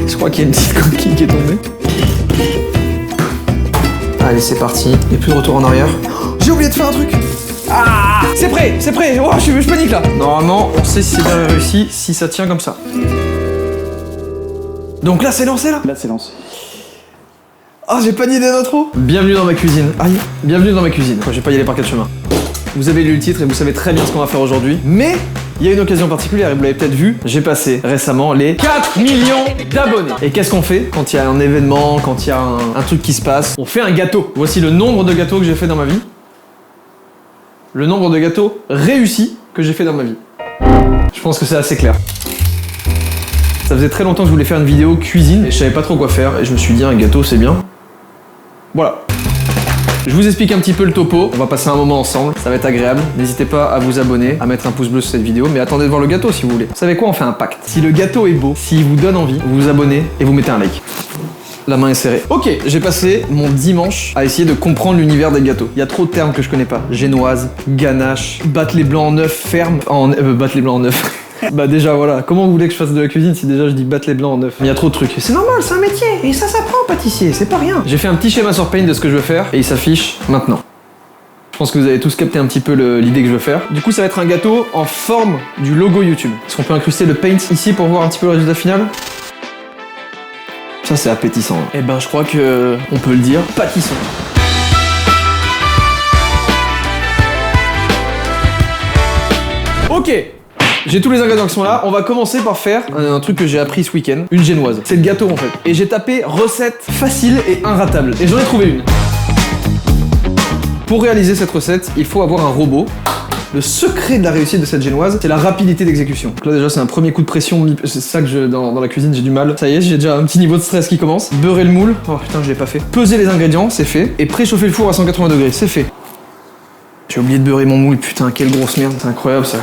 Je crois qu'il y a une petite coquille qui est tombée. Allez, c'est parti. Il n'y a plus de retour en arrière. Oh, j'ai oublié de faire un truc. Ah, c'est prêt. Oh, je panique là. Normalement, on sait si c'est bien réussi, si ça tient comme ça. Donc là, c'est lancé là. Là, c'est lancé. Oh, j'ai pas d'idée d'intro. Bienvenue dans ma cuisine. Aïe, bienvenue dans ma cuisine. Je vais pas y aller par quatre chemins. Vous avez lu le titre et vous savez très bien ce qu'on va faire aujourd'hui. Mais il y a une occasion particulière et vous l'avez peut-être vu. J'ai passé récemment les 4 millions d'abonnés. Et qu'est-ce qu'on fait quand il y a un événement, quand il y a un truc qui se passe? On fait un gâteau. Voici le nombre de gâteaux que j'ai fait dans ma vie. Le nombre de gâteaux réussis que j'ai fait dans ma vie. Je pense que c'est assez clair. Ça faisait très longtemps que je voulais faire une vidéo cuisine et je savais pas trop quoi faire et je me suis dit un gâteau c'est bien. Voilà. Je vous explique un petit peu le topo, on va passer un moment ensemble, ça va être agréable. N'hésitez pas à vous abonner, à mettre un pouce bleu sur cette vidéo, mais attendez de voir le gâteau si vous voulez. Vous savez quoi, on fait un pacte. Si le gâteau est beau, s'il vous donne envie, vous vous abonnez et vous mettez un like. La main est serrée. Ok, j'ai passé mon dimanche à essayer de comprendre l'univers des gâteaux. Il y a trop de termes que je connais pas. Génoise, ganache, battre les blancs en œuf ferme, battre les blancs en œuf. Bah déjà voilà, comment vous voulez que je fasse de la cuisine si déjà je dis battre les blancs en œuf? Il y a trop de trucs. C'est normal, c'est un métier et ça s'apprend pâtissier, c'est pas rien. J'ai fait un petit schéma sur Paint de ce que je veux faire et il s'affiche maintenant. Je pense que vous avez tous capté un petit peu l'idée que je veux faire. Du coup ça va être un gâteau en forme du logo YouTube. Est-ce qu'on peut incruster le Paint ici pour voir un petit peu le résultat final? Ça c'est appétissant. Eh ben je crois que on peut le dire, pâtissant. Ok. J'ai tous les ingrédients qui sont là, on va commencer par faire un truc que j'ai appris ce week-end, une génoise. C'est le gâteau en fait. Et j'ai tapé recette facile et inratable. Et j'en ai trouvé une. Pour réaliser cette recette, il faut avoir un robot. Le secret de la réussite de cette génoise, c'est la rapidité d'exécution. Donc là déjà c'est un premier coup de pression, c'est ça que dans la cuisine j'ai du mal. Ça y est, j'ai déjà un petit niveau de stress qui commence. Beurrer le moule, oh putain je l'ai pas fait. Peser les ingrédients, c'est fait. Et préchauffer le four à 180 degrés, c'est fait. J'ai oublié de beurrer mon moule, putain quelle grosse merde, c'est incroyable ça.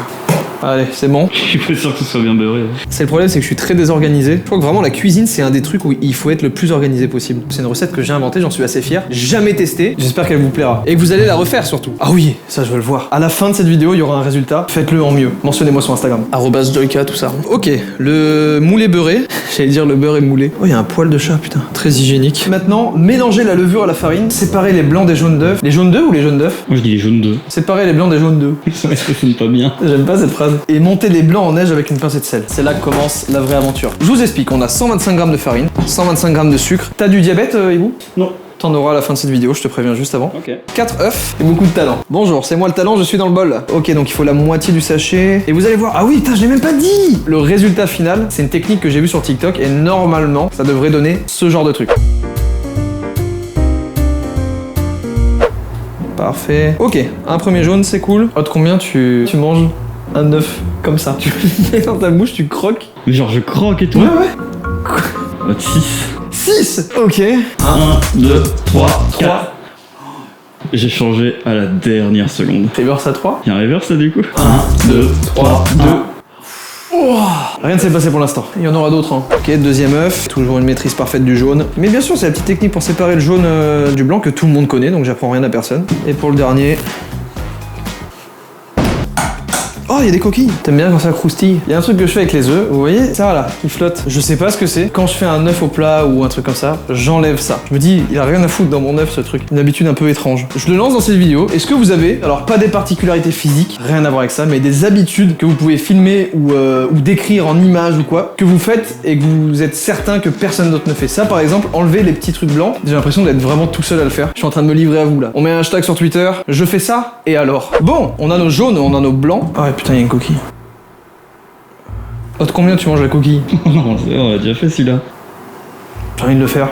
Allez, c'est bon. Je suis pas sûr que ce soit bien beurré. C'est le problème, c'est que je suis très désorganisé. Je crois que vraiment la cuisine, c'est un des trucs où il faut être le plus organisé possible. C'est une recette que j'ai inventée, j'en suis assez fier. Jamais testée, j'espère qu'elle vous plaira. Et que vous allez la refaire surtout. Ah oui, ça je veux le voir. À la fin de cette vidéo, il y aura un résultat. Faites-le en mieux. Mentionnez-moi sur Instagram. @joyka, tout ça. Ok, le moule est beurré. J'allais dire le beurre est moulé. Oh, il y a un poil de chat, putain. Très hygiénique. Maintenant, mélangez la levure à la farine. Séparez les blancs des jaunes d'œufs. Les jaunes d'œufs ou les jaunes d'œufs? Moi je dis les jaunes d'œufs. Séparez les blancs des jaunes d'œufs. Ça sonne pas bien. J'aime pas cette phrase. Et montez les blancs en neige avec une pincée de sel. C'est là que commence la vraie aventure. Je vous explique, on a 125 g de farine, 125 g de sucre. T'as du diabète, Hibou? Non. T'en auras à la fin de cette vidéo, je te préviens juste avant. Ok. 4 œufs et beaucoup de talent. Bonjour, c'est moi le talent, je suis dans le bol là. Ok, donc il faut la moitié du sachet. Et vous allez voir, ah oui, putain, je l'ai même pas dit. Le résultat final, c'est une technique que j'ai vue sur TikTok et normalement, ça devrait donner ce genre de truc. Parfait. Ok, un premier jaune, c'est cool. Autre combien tu manges un œuf comme ça? Tu le mets dans ta bouche, tu croques. Mais genre je croque et tout. Ouais. 6. Ok. 1, 2, 3, 4. J'ai changé à la dernière seconde. Reverse à 3. Y'a un reverse là du coup? 1, 2, 3, 2. Oh, rien ne s'est passé pour l'instant. Il y en aura d'autres. Hein. Ok, deuxième œuf. Toujours une maîtrise parfaite du jaune. Mais bien sûr, c'est la petite technique pour séparer le jaune du blanc que tout le monde connaît, donc j'apprends rien à personne. Et pour le dernier... Oh, il y a des coquilles. T'aimes bien quand ça croustille? Il y a un truc que je fais avec les œufs, vous voyez ça là, qui flotte. Je sais pas ce que c'est. Quand je fais un œuf au plat ou un truc comme ça, j'enlève ça. Je me dis, il a rien à foutre dans mon œuf ce truc. Une habitude un peu étrange. Je le lance dans cette vidéo. Est-ce que vous avez, alors pas des particularités physiques, rien à voir avec ça, mais des habitudes que vous pouvez filmer ou décrire en images ou quoi, que vous faites et que vous êtes certain que personne d'autre ne fait? Ça par exemple, enlever les petits trucs blancs, j'ai l'impression d'être vraiment tout seul à le faire. Je suis en train de me livrer à vous là. On met un hashtag sur Twitter, je fais ça, et alors? Bon, on a nos jaunes, on a nos blancs. Ah ouais, putain, il y a une coquille. Autre combien tu manges la coquille? Non, on a déjà fait celui-là. J'ai envie de le faire.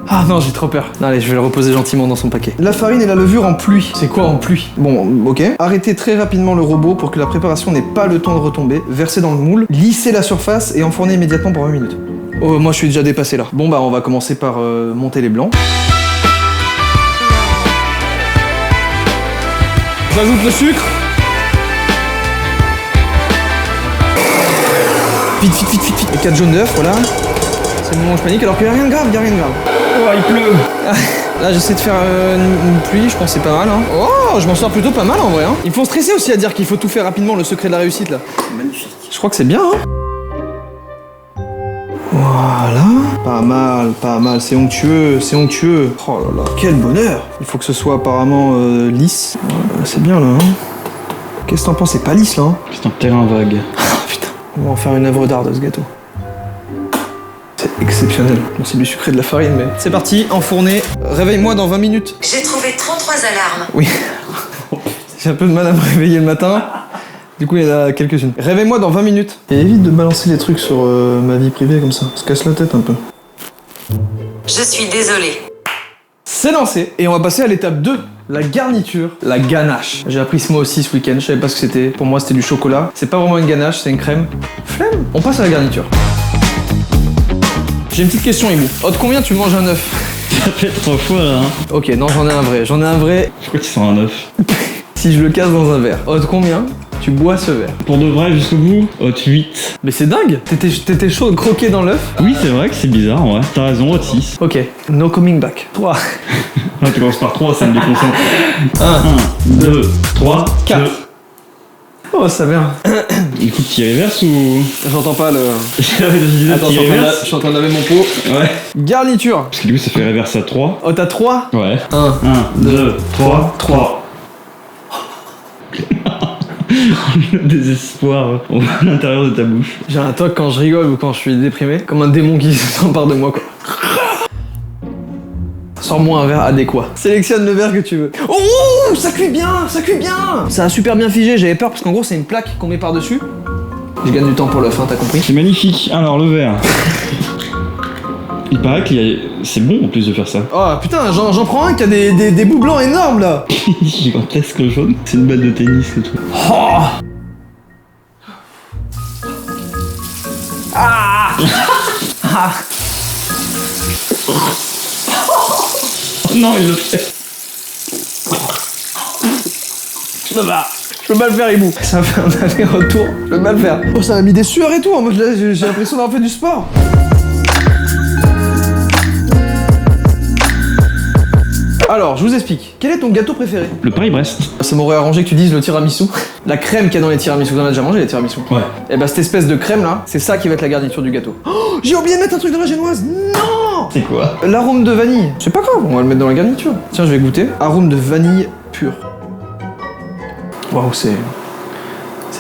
Ah non, j'ai trop peur. Allez, je vais le reposer gentiment dans son paquet. La farine et la levure en pluie. C'est quoi en pluie? Bon, ok. Arrêtez très rapidement le robot pour que la préparation n'ait pas le temps de retomber. Versez dans le moule, lissez la surface et enfournez immédiatement pour 20 minutes. Oh, moi je suis déjà dépassé là. Bon bah on va commencer par monter les blancs. J'ajoute le sucre. Vite. Et 4 jaunes d'œufs, voilà. C'est le moment où je panique, alors qu'il n'y a rien de grave, Oh, il pleut. Là, j'essaie de faire une pluie, je pense que c'est pas mal. Hein. Oh, je m'en sors plutôt pas mal en vrai. Hein. Ils me font stresser aussi à dire qu'il faut tout faire rapidement, le secret de la réussite là. Magnifique. Je crois que c'est bien. Hein. Voilà. Pas mal, c'est onctueux, c'est onctueux. Oh là là, quel bonheur. Il faut que ce soit apparemment lisse. C'est bien là, hein. Qu'est-ce que t'en penses? C'est pas lisse là, hein. C'est un terrain vague. Putain, on va en faire une œuvre d'art de ce gâteau. C'est exceptionnel. Bon, c'est du sucré de la farine, mais... C'est parti, enfourné. Réveille-moi dans 20 minutes. J'ai trouvé 33 alarmes. Oui. J'ai un peu de mal à me réveiller le matin. Du coup, il y en a quelques-unes. Réveille-moi dans 20 minutes. Et évite de balancer les trucs sur ma vie privée comme ça. Ça se casse la tête un peu. Je suis désolée. C'est lancé. Et on va passer à l'étape 2. La garniture. La ganache. J'ai appris ce mot aussi ce week-end. Je savais pas ce que c'était. Pour moi, c'était du chocolat. C'est pas vraiment une ganache, c'est une crème. Flemme. On passe à la garniture. J'ai une petite question, Ibou. De combien tu manges un œuf? Ça fait 3 fois là, hein. Ok, non, j'en ai un vrai. J'en ai un vrai. Pourquoi tu sens un œuf? Si je le casse dans un verre. De combien tu bois ce verre? Pour de vrai, jusqu'au bout, 8. Mais c'est dingue. T'étais chaud de croquer dans l'œuf? Oui, c'est vrai que c'est bizarre, ouais. T'as raison, 6. Ok, no coming back. 3. Ah, tu commences par 3, ça me déconcentre. 1, 2, 3, 4. 2. Oh, ça vient. Écoute, qui reverse ou. J'entends pas le... Attends, Qui reverse. je suis en train de laver mon pot. Ouais. Garniture. Parce que du coup, ça fait reverse à 3. Oh, t'as 3? Ouais. 1, 1, 2, 3, 3. Le désespoir à l'intérieur de ta bouche. J'ai un toc quand je rigole ou quand je suis déprimé. Comme un démon qui s'empare de moi, quoi. Sors-moi un verre adéquat. Sélectionne le verre que tu veux. Oh, ça cuit bien, ça cuit bien. Ça a super bien figé, j'avais peur parce qu'en gros c'est une plaque qu'on met par-dessus. Je gagne du temps pour l'œuf, hein, t'as compris? C'est magnifique. Alors, le verre. Il paraît que c'est bon en plus de faire ça. Oh putain, j'en prends un qui a des bouts blancs énormes là. Gigantesque le jaune. C'est une balle de tennis le truc. Oh. Ah. Ah. Non, il le fait. Je peux pas le faire, Ibou. Ça fait un aller-retour. Je peux pas le faire. Oh, ça m'a mis des sueurs et tout. Moi, j'ai l'impression d'avoir fait du sport. Alors, je vous explique. Quel est ton gâteau préféré? Le Paris-Brest. Ça m'aurait arrangé que tu dises le tiramisu. La crème qu'il y a dans les tiramisu. Vous en avez déjà mangé les tiramisu? Ouais. Et bah, cette espèce de crème là, c'est ça qui va être la garniture du gâteau. Oh, j'ai oublié de mettre un truc dans la génoise. Non! C'est quoi? L'arôme de vanille. C'est pas grave, on va le mettre dans la garniture. Tiens, je vais goûter. Arôme de vanille pur. Waouh, c'est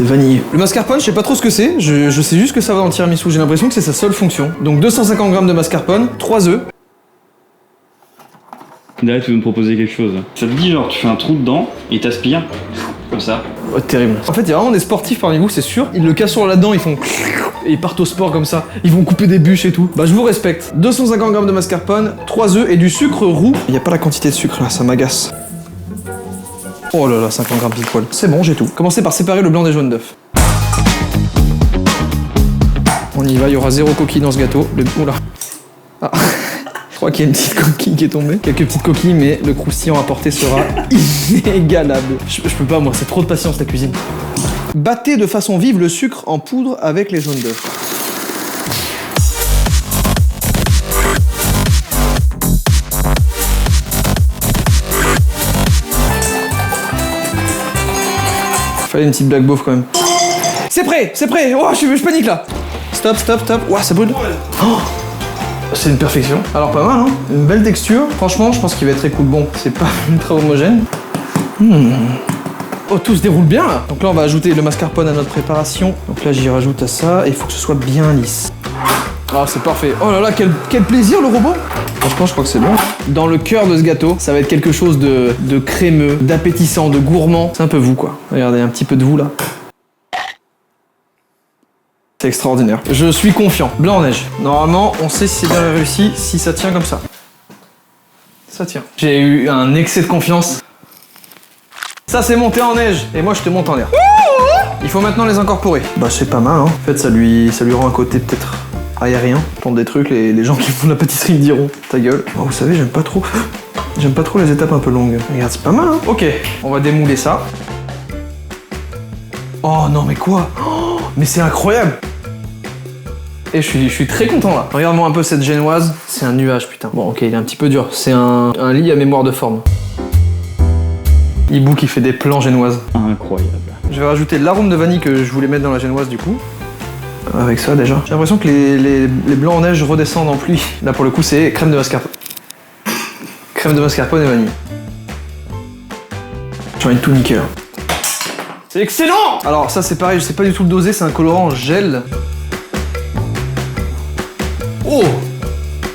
vanillé. Le mascarpone, je sais pas trop ce que c'est. Je sais juste que ça va dans le tiramisu. J'ai l'impression que c'est sa seule fonction. Donc 250 g de mascarpone, 3 œufs. Derrière, tu veux me proposer quelque chose. Ça te dit, genre, tu fais un trou dedans et t'aspires. Comme ça. Oh, terrible. En fait, il y a vraiment des sportifs parmi vous, c'est sûr. Ils le casseront là-dedans, ils font... Et ils partent au sport comme ça. Ils vont couper des bûches et tout. Bah, je vous respecte. 250 g de mascarpone, 3 œufs et du sucre roux. Il n'y a pas la quantité de sucre là, ça m'agace. Oh là là, 50 g pile poil. C'est bon, j'ai tout. Commencez par séparer le blanc des jaunes d'œufs. On y va, il y aura 0 coquille dans ce gâteau. Oula. Ah. Je crois qu'il y a une petite coquille qui est tombée. Quelques petites coquilles, mais le croustillant apporté sera inégalable. Je peux pas, moi, c'est trop de patience la cuisine. Battez de façon vive le sucre en poudre avec les jaunes d'œufs. Fallait une petite blague beauf quand même. C'est prêt, c'est prêt. Oh, je panique là. Stop, stop, stop. Ouah, ça brûle. Oh, c'est une perfection. Alors pas mal, hein. Une belle texture. Franchement, je pense qu'il va être écoute. Bon, c'est pas ultra homogène. Oh, tout se déroule bien là. Donc là, on va ajouter le mascarpone à notre préparation. Donc là, j'y rajoute à ça et il faut que ce soit bien lisse. Ah, c'est parfait. Oh là là, quel plaisir le robot. Franchement, je crois que c'est bon. Dans le cœur de ce gâteau, ça va être quelque chose de crémeux, d'appétissant, de gourmand. C'est un peu vous, quoi. Regardez, un petit peu de vous là. C'est extraordinaire. Je suis confiant. Blanc en neige. Normalement, on sait si c'est bien réussi, si ça tient comme ça. Ça tient. J'ai eu un excès de confiance. Ça, c'est monté en neige. Et moi, je te monte en l'air. Il faut maintenant les incorporer. Bah, c'est pas mal, hein. En fait, ça lui rend un côté peut-être aérien. Tente des trucs, les gens qui font de la pâtisserie me diront ta gueule. Oh, vous savez, j'aime pas trop. J'aime pas trop les étapes un peu longues. Regarde, c'est pas mal, hein. Ok, on va démouler ça. Oh non, mais quoi? Oh, mais c'est incroyable. Et je suis très content là. Regarde-moi un peu cette génoise. C'est un nuage, putain. Bon, ok, il est un petit peu dur. C'est un lit à mémoire de forme. Ibou qui fait des plans génoises. Incroyable. Je vais rajouter l'arôme de vanille que je voulais mettre dans la génoise du coup. avec ça déjà. J'ai l'impression que les blancs en neige redescendent en pluie. Là pour le coup c'est crème de mascarpone. Crème de mascarpone et vanille. J'ai envie de tout niquer là. C'est excellent! Alors ça c'est pareil, je sais pas du tout le doser, c'est un colorant gel. Oh!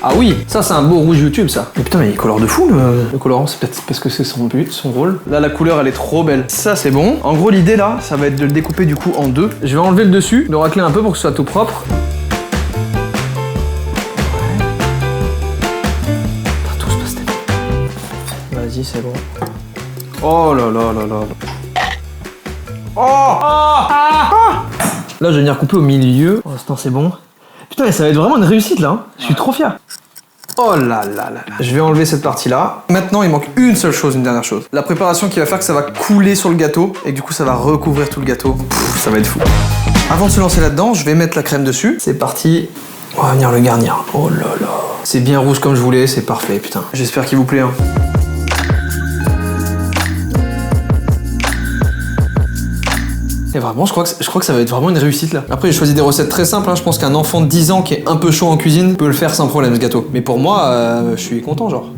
Ah oui, ça c'est un beau rouge YouTube ça. Mais putain mais il colore de fou le colorant, c'est peut-être parce que c'est son but, son rôle. Là la couleur elle est trop belle. Ça c'est bon. En gros l'idée là, ça va être de le découper du coup en deux. Je vais enlever le dessus, le racler un peu pour que ce soit tout propre. Pas tous pastel. Vas-y c'est bon. Oh là là là là. Oh ah ah. Là je vais venir couper au milieu. Pour l'instant c'est bon. Putain mais ça va être vraiment une réussite là, hein. Je suis trop fier. Oh là là là là. Je vais enlever cette partie là. Maintenant il manque une seule chose, une dernière chose. La préparation qui va faire que ça va couler sur le gâteau et du coup ça va recouvrir tout le gâteau. Pff, ça va être fou. Avant de se lancer là-dedans, je vais mettre la crème dessus. C'est parti. On va venir le garnir. Oh là là. C'est bien rouge comme je voulais, c'est parfait putain. J'espère qu'il vous plaît hein. Et vraiment, je crois que ça va être vraiment une réussite là. Après, j'ai choisi des recettes très simples. Hein. Je pense qu'un enfant de 10 ans qui est un peu chaud en cuisine peut le faire sans problème ce gâteau. Mais pour moi, je suis content genre.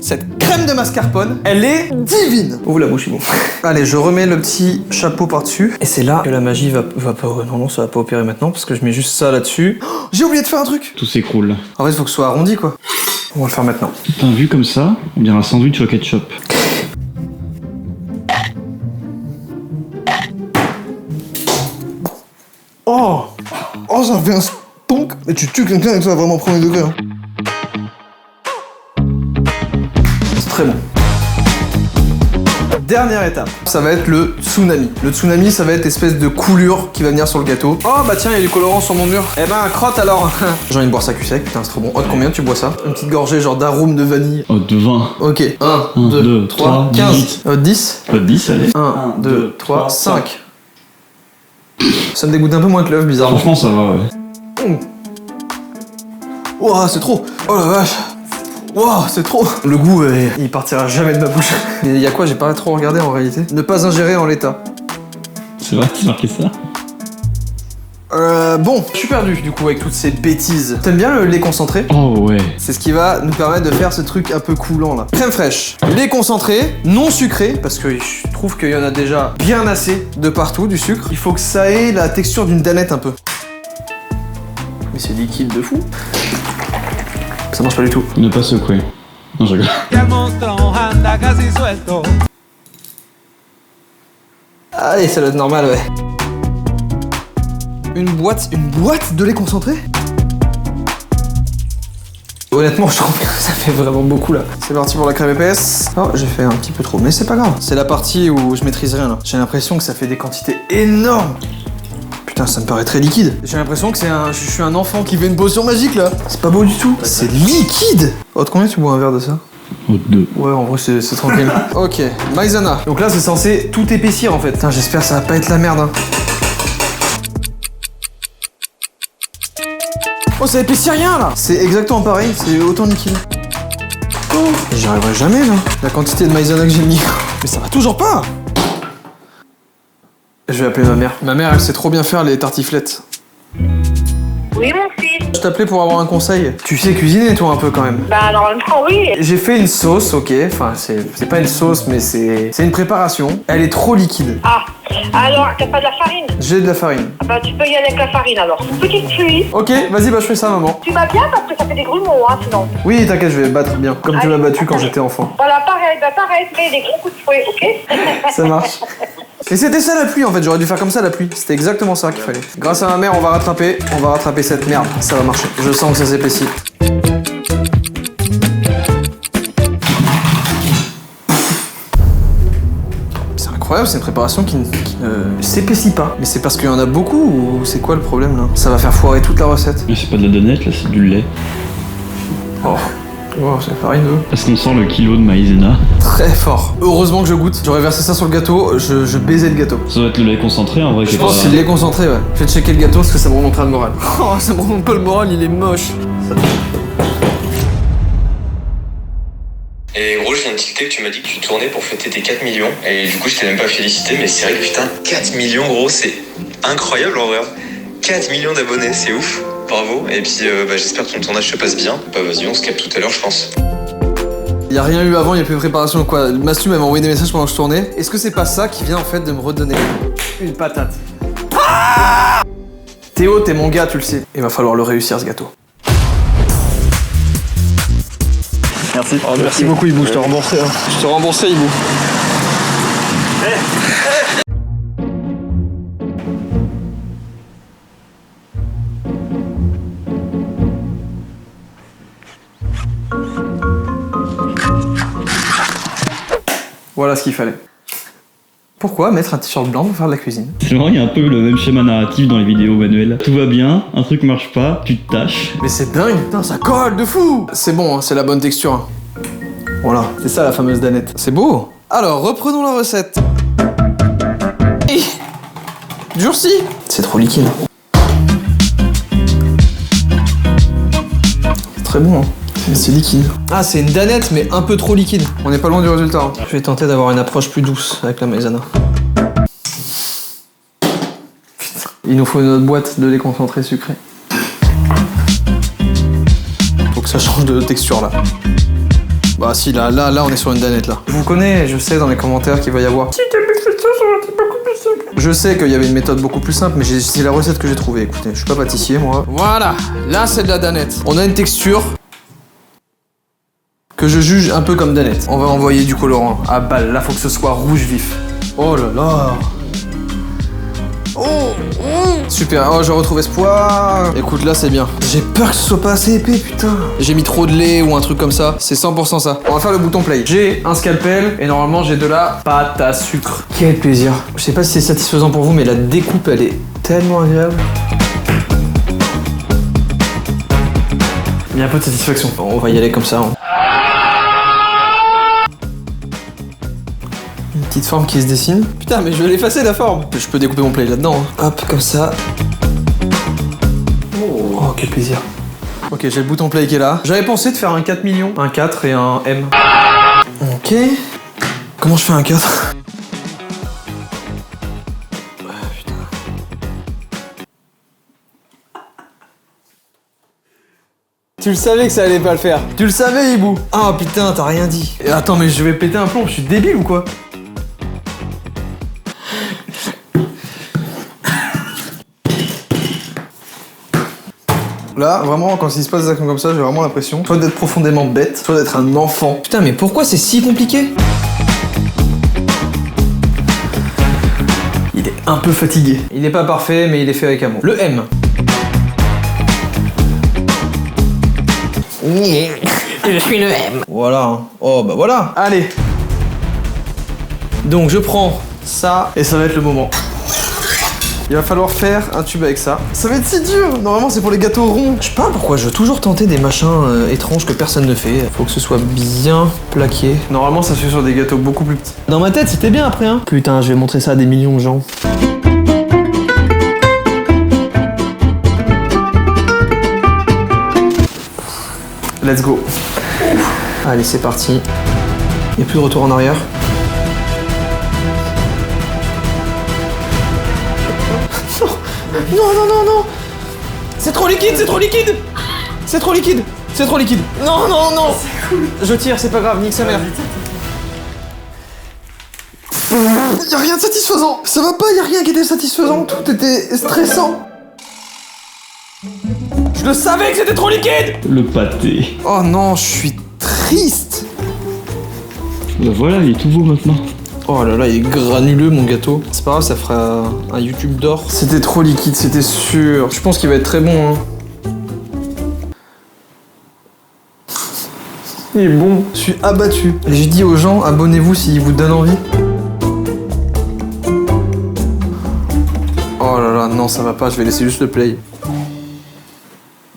Cette crème de mascarpone, elle est divine. Ouvre la bouche, bon. Allez, je remets le petit chapeau par-dessus. Et c'est là que la magie va pas... Non, ça va pas opérer maintenant parce que je mets juste ça là-dessus. Oh, j'ai oublié de faire un truc. Tout s'écroule. En fait, il faut que ce soit arrondi quoi. On va le faire maintenant. Putain, vu comme ça, on dirait un sandwich au ketchup. Oh! Oh, ça fait un stonk! Mais tu tues quelqu'un avec ça, vraiment premier degré. Hein. C'est très bon. Dernière étape, ça va être le tsunami. Le tsunami, ça va être espèce de coulure qui va venir sur le gâteau. Oh bah tiens, il y a du colorant sur mon mur. Eh ben, crotte alors. J'ai envie de boire ça cul sec, putain, c'est trop bon. Oh, de combien tu bois ça? Une petite gorgée genre d'arôme de vanille. Oh, de 20. Ok, 1, 2, 3, 15. 10. 10, allez. 1, 2, 3, 5. Ça me dégoûte un peu moins que l'œuf, bizarrement. Franchement, ça va, ouais. Ouah, c'est trop. Oh la vache. Wow, c'est trop. Le goût, il partira jamais de ma bouche. Il y a quoi? J'ai pas trop regardé en réalité. Ne pas ingérer en l'état. C'est vrai, c'est marqué ça. Bon, je suis perdu du coup avec toutes ces bêtises. T'aimes bien le lait concentré? Oh ouais. C'est ce qui va nous permettre de faire ce truc un peu coulant là. Crème fraîche, lait concentré, non sucré, parce que je trouve qu'il y en a déjà bien assez de partout du sucre. Il faut que ça ait la texture d'une danette un peu. Mais c'est liquide de fou. Ça marche pas du tout. Ne pas secouer. Non, je rigole. Allez, ça doit être normal, ouais. Une boîte de lait concentré? Honnêtement, je trouve que ça fait vraiment beaucoup là. C'est parti pour la crème épaisse. Oh, j'ai fait un petit peu trop, mais c'est pas grave. C'est la partie où je maîtrise rien là. J'ai l'impression que ça fait des quantités énormes. Putain, ça me paraît très liquide. J'ai l'impression que je suis un enfant qui fait une potion magique là. C'est pas beau du tout. C'est liquide. Oh, de combien tu bois un verre de ça? Oh, 2. Ouais, en vrai, c'est tranquille. Ok, maïzena. Donc là, c'est censé tout épaissir en fait. Putain, j'espère que ça va pas être la merde. Hein. Oh, ça épaissit rien là. C'est exactement pareil, c'est autant liquide. Oh, j'y arriverai jamais là. La quantité de maïzena que j'ai mis. Mais ça va toujours pas. Je vais appeler ma mère. Ma mère, elle sait trop bien faire les tartiflettes. Oui, mon fils. Je t'appelais pour avoir un conseil. Tu sais cuisiner toi un peu quand même. Bah, normalement, oui. J'ai fait une sauce, ok. Enfin, c'est pas une sauce, mais c'est une préparation. Elle est trop liquide. Ah, alors, t'as pas de la farine? J'ai de la farine. Ah bah, tu peux y aller avec la farine alors. Une petite pluie. Ok, vas-y, bah je fais ça, maman. Tu vas bien parce que ça fait des grumeaux, hein, sinon. Oui, t'inquiète, je vais battre bien. Comme tu m'as battu quand j'étais enfant. Voilà, pareil, fais des gros coups de fouet, ok? Ça marche. Et c'était ça la pluie en fait, j'aurais dû faire comme ça la pluie. C'était exactement ça qu'il fallait. Grâce à ma mère, on va rattraper cette merde. Ça va marcher. Je sens que ça s'épaissit. C'est incroyable, c'est une préparation qui ne s'épaissit pas. Mais c'est parce qu'il y en a beaucoup ou c'est quoi le problème là? Ça va faire foirer toute la recette. Mais c'est pas de la donnette, là, c'est du lait. Oh. Oh, c'est farineux. Est-ce qu'on sent le kilo de maïzena? Très fort. Heureusement que je goûte. J'aurais versé ça sur le gâteau, je baisais le gâteau. Ça doit être le lait concentré en vrai. Je pense que c'est le lait concentré, ouais. Je vais checker le gâteau parce que ça me remontera le moral. Oh, ça me remonte pas le moral, il est moche. Et gros, je viens de tilter que tu m'as dit que tu tournais pour fêter tes 4 millions. Et du coup, je t'ai même pas félicité, mais c'est vrai que putain, 4 millions, gros, c'est incroyable en vrai. 4 millions d'abonnés, c'est ouf. Bravo. Et puis j'espère que ton tournage se passe bien. Bah vas-y, on se capte tout à l'heure, je pense. Y a rien eu avant, y a plus de préparation ou quoi. Mastu m'avait envoyé des messages pendant que je tournais. Est-ce que c'est pas ça qui vient en fait de me redonner une patate? Théo, t'es mon gars, tu le sais. Il va falloir le réussir ce gâteau. Merci. Oh, merci beaucoup Ibou, je te rembourserai. Hein. Je te rembourserai Ibou. Voilà ce qu'il fallait. Pourquoi mettre un t-shirt blanc pour faire de la cuisine? C'est marrant, il y a un peu le même schéma narratif dans les vidéos manuelles. Tout va bien, un truc marche pas, tu te tâches. Mais c'est dingue, putain, ça colle de fou. C'est bon, hein, c'est la bonne texture. Hein. Voilà, c'est ça la fameuse danette. C'est beau. Alors, reprenons la recette. Durci. C'est trop liquide. C'est très bon, hein. Mais c'est liquide. Ah, c'est une danette, mais un peu trop liquide. On n'est pas loin du résultat. Hein. Je vais tenter d'avoir une approche plus douce avec la maïzena. Putain. Il nous faut une autre boîte de lait concentré sucré. Faut que ça change de texture là. Bah si, là, on est sur une danette là. Je vous connais, je sais dans les commentaires qu'il va y avoir. Je sais qu'il y avait une méthode beaucoup plus simple, mais c'est la recette que j'ai trouvée. Écoutez, je suis pas pâtissier moi. Voilà, là c'est de la danette. On a une texture que je juge un peu comme danette. On va envoyer du colorant à balle. Là, faut que ce soit rouge vif. Oh là là. Oh, super. Oh, je retrouve espoir. Écoute, là, c'est bien. J'ai peur que ce soit pas assez épais, putain. J'ai mis trop de lait ou un truc comme ça. C'est 100% ça. On va faire le bouton play. J'ai un scalpel et normalement, j'ai de la pâte à sucre. Quel plaisir. Je sais pas si c'est satisfaisant pour vous, mais la découpe, elle est tellement agréable. Il y a un peu de satisfaction. Bon, on va y aller comme ça. Hein. Petite forme qui se dessine. Putain, mais je vais l'effacer la forme. Je peux découper mon play là-dedans. Hein. Hop, comme ça. Oh, quel plaisir. Ok, j'ai le bouton play qui est là. J'avais pensé de faire un 4 millions. Un 4 et un M. Ok. Comment je fais un 4? Putain. Tu le savais que ça allait pas le faire. Tu le savais, Ibou. Ah putain, t'as rien dit. Attends, mais je vais péter un plomb. Je suis débile ou quoi? Là, vraiment, quand il se passe des actions comme ça, j'ai vraiment l'impression soit d'être profondément bête, soit d'être un enfant. Putain, mais pourquoi c'est si compliqué? Il est un peu fatigué. Il n'est pas parfait, mais il est fait avec amour. Le M. Je suis le M. Voilà. Hein. Oh, bah voilà. Allez. Donc, je prends ça, et ça va être le moment. Il va falloir faire un tube avec ça. Ça va être si dur. Normalement, c'est pour les gâteaux ronds. Je sais pas pourquoi je veux toujours tenter des machins étranges que personne ne fait. Faut que ce soit bien plaqué. Normalement, ça se fait sur des gâteaux beaucoup plus petits. Dans ma tête, c'était bien après, hein. Putain, je vais montrer ça à des millions de gens. Let's go. Allez, c'est parti. Il n'y a plus de retour en arrière. Non, non, non, non. C'est trop liquide, c'est trop liquide. C'est trop liquide. C'est trop liquide. Non, non, non. Je tire, c'est pas grave, nique sa mère. Y'a rien de satisfaisant. Ça va pas, y'a rien qui était satisfaisant. Tout était stressant. Je le savais que c'était trop liquide. Le pâté. Oh non, je suis triste. Bah voilà, il est tout beau maintenant. Oh là là, il est granuleux mon gâteau. C'est pas grave, ça fera un YouTube d'or. C'était trop liquide, c'était sûr. Je pense qu'il va être très bon, hein. Il est bon. Je suis abattu. Et j'ai dit aux gens, abonnez-vous s'il vous donne envie. Oh là là, non, ça va pas, je vais laisser juste le play.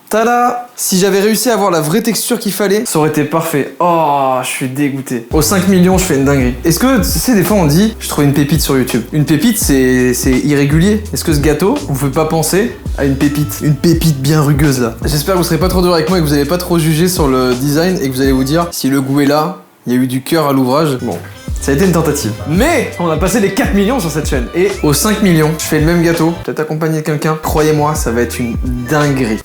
Tada! Si j'avais réussi à avoir la vraie texture qu'il fallait, ça aurait été parfait. Oh, je suis dégoûté. Aux 5 millions, je fais une dinguerie. Est-ce que, tu sais, des fois on dit, je trouve une pépite sur YouTube. Une pépite, c'est irrégulier. Est-ce que ce gâteau, vous pouvez pas penser à une pépite? Une pépite bien rugueuse là. J'espère que vous serez pas trop dur avec moi et que vous allez pas trop juger sur le design et que vous allez vous dire, si le goût est là, il y a eu du cœur à l'ouvrage. Bon, Ça a été une tentative. Mais on a passé les 4 millions sur cette chaîne. Et aux 5 millions, je fais le même gâteau, peut-être accompagné de quelqu'un. Croyez-moi, ça va être une dinguerie.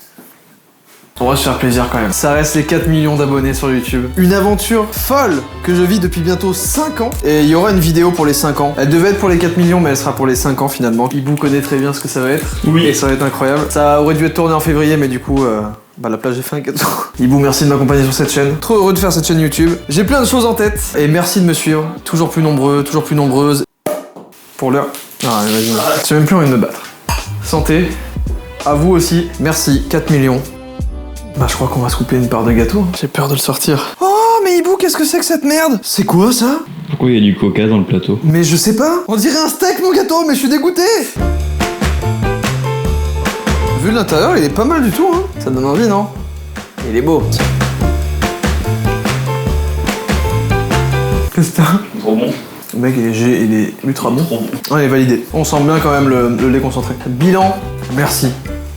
On va se faire plaisir quand même. Ça reste les 4 millions d'abonnés sur YouTube. Une aventure folle que je vis depuis bientôt 5 ans. Et il y aura une vidéo pour les 5 ans. Elle devait être pour les 4 millions, mais elle sera pour les 5 ans finalement. Ibou connaît très bien ce que ça va être. Oui. Et ça va être incroyable. Ça aurait dû être tourné en février, mais du coup... la plage j'ai fait un gâteau. Ibou, merci de m'accompagner sur cette chaîne. Trop heureux de faire cette chaîne YouTube. J'ai plein de choses en tête. Et merci de me suivre. Toujours plus nombreux, toujours plus nombreuses. Pour l'heure... Ah, vas-y. J'ai même plus envie de me battre. Santé. À vous aussi. Merci. 4 millions. Bah je crois qu'on va se couper une part de gâteau. J'ai peur de le sortir. Oh mais Ibou, qu'est-ce que c'est que cette merde? C'est quoi ça? Pourquoi il y a du coca dans le plateau? Mais je sais pas. On dirait un steak mon gâteau, mais je suis dégoûté. Vu de l'intérieur, il est pas mal du tout, hein. Ça donne envie, non? Il est beau. Qu'est-ce que t'as? Trop bon. Le mec, il est ultra bon. Trop bon. Ah, il est validé. On sent bien quand même le lait concentré. Bilan, merci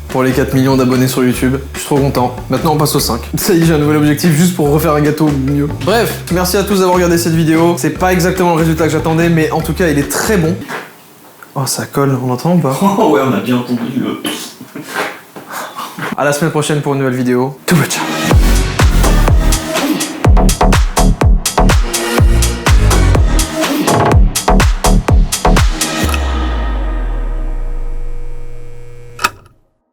pour les 4 millions d'abonnés sur YouTube. Je suis trop content. Maintenant, on passe aux 5. Ça y est, j'ai un nouvel objectif juste pour refaire un gâteau mieux. Bref, merci à tous d'avoir regardé cette vidéo. C'est pas exactement le résultat que j'attendais, mais en tout cas, il est très bon. Oh, ça colle. On entend ou pas? Oh ouais, on a bien entendu le... À la semaine prochaine pour une nouvelle vidéo. Tout le ciao.